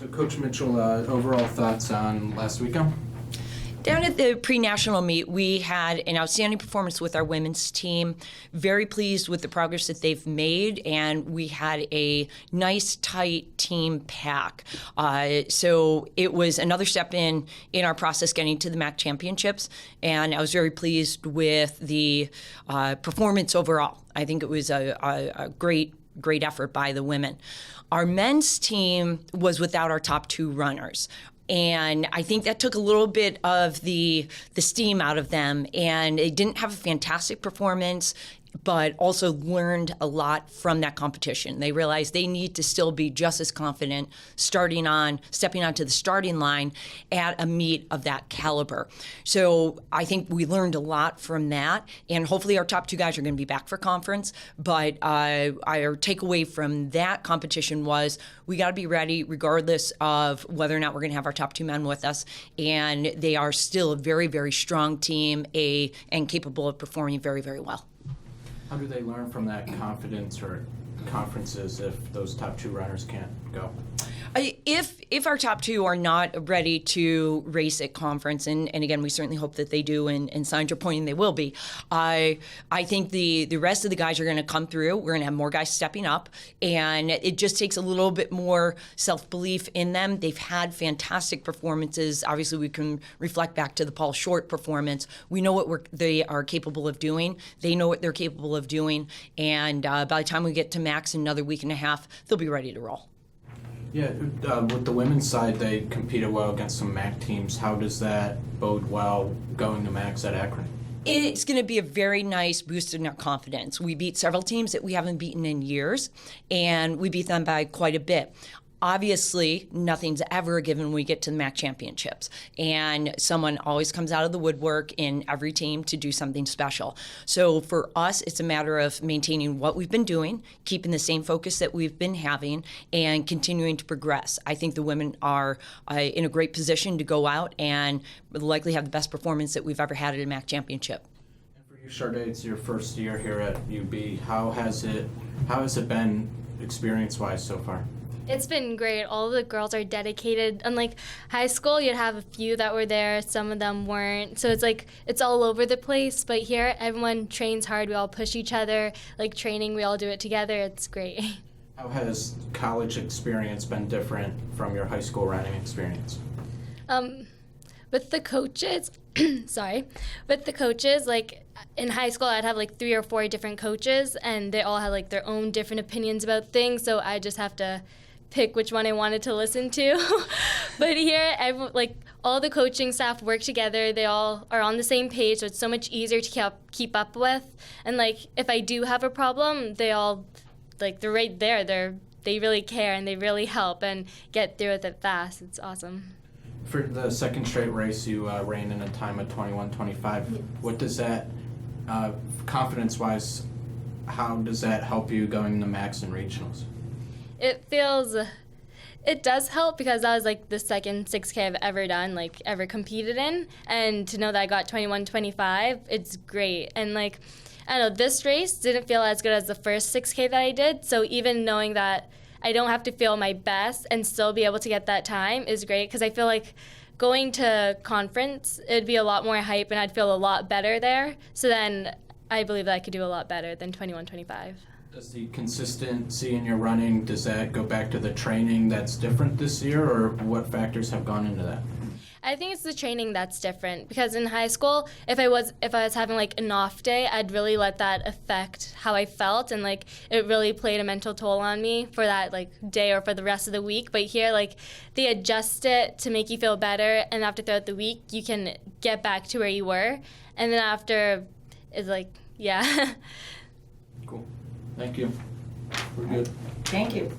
So, Coach Mitchell, overall thoughts on last weekend? Down at the pre-national meet, we had an outstanding performance with our women's team. Very pleased with the progress that they've made, and we had a nice, tight team pack. So it was another step in our process getting to the MAC championships, and I was very pleased with the performance overall. I think it was a great effort by the women. Our men's team was without our top two runners. And I think that took a little bit of the steam out of them. And they didn't have a fantastic performance, but also learned a lot from that competition. They realized they need to still be just as confident stepping onto the starting line at a meet of that caliber. So I think we learned a lot from that, and hopefully our top two guys are going to be back for conference. But our takeaway from that competition was we got to be ready regardless of whether or not we're going to have our top two men with us, and they are still a very, very strong team and capable of performing very, very well. How do they learn from that confidence or conferences if those top two runners can't go? If our top two are not ready to race at conference, and again, we certainly hope that they do, and signs are pointing they will be, I think the rest of the guys are going to come through. We're going to have more guys stepping up, and it just takes a little bit more self-belief in them. They've had fantastic performances. Obviously, we can reflect back to the Paul Short performance. We know what they are capable of doing. They know what they're capable of doing, and by the time we get to Max in another week and a half, they'll be ready to roll. Yeah, with the women's side, they competed well against some MAC teams. How does that bode well going to MACs at Akron? It's going to be a very nice boost in our confidence. We beat several teams that we haven't beaten in years, and we beat them by quite a bit. Obviously, nothing's ever a given when we get to the MAC championships, and someone always comes out of the woodwork in every team to do something special. So for us, it's a matter of maintaining what we've been doing, keeping the same focus that we've been having, and continuing to progress. I think the women are in a great position to go out and likely have the best performance that we've ever had at a MAC championship. And for you, Sharday, it's your first year here at UB. How has it been experience-wise so far? It's been great. All of the girls are dedicated. Unlike high school, you'd have a few that were there, some of them weren't. So it's all over the place. But here, everyone trains hard. We all push each other. Like training, we all do it together. It's great. How has college experience been different from your high school running experience? With the coaches, like in high school, I'd have like 3 or 4 different coaches, and they all had like their own different opinions about things. So I just have to pick which one I wanted to listen to. But here, all the coaching staff work together. They all are on the same page, so it's so much easier to keep up with. And like if I do have a problem, they all they're right there. They really care and they really help and get through with it fast. It's awesome. For the second straight race, you ran in a time of 21:25. Yes. What does that, confidence-wise, how does that help you going to MACs and regionals? It does help because that was like the second 6K I've ever done, like ever competed in, and to know that I got 21:25, it's great. And like, I don't know, this race didn't feel as good as the first 6K that I did, so even knowing that I don't have to feel my best and still be able to get that time is great, because I feel like going to conference, it'd be a lot more hype and I'd feel a lot better there. So then I believe that I could do a lot better than 21:25. Does the consistency in your running, does that go back to the training that's different this year, or what factors have gone into that? I think it's the training that's different, because in high school, if I was having like an off day, I'd really let that affect how I felt, and like it really played a mental toll on me for that like day or for the rest of the week. But here, like they adjust it to make you feel better, and after throughout the week, you can get back to where you were, and then after, it's like, yeah. Cool. Thank you. We're good. Thank you.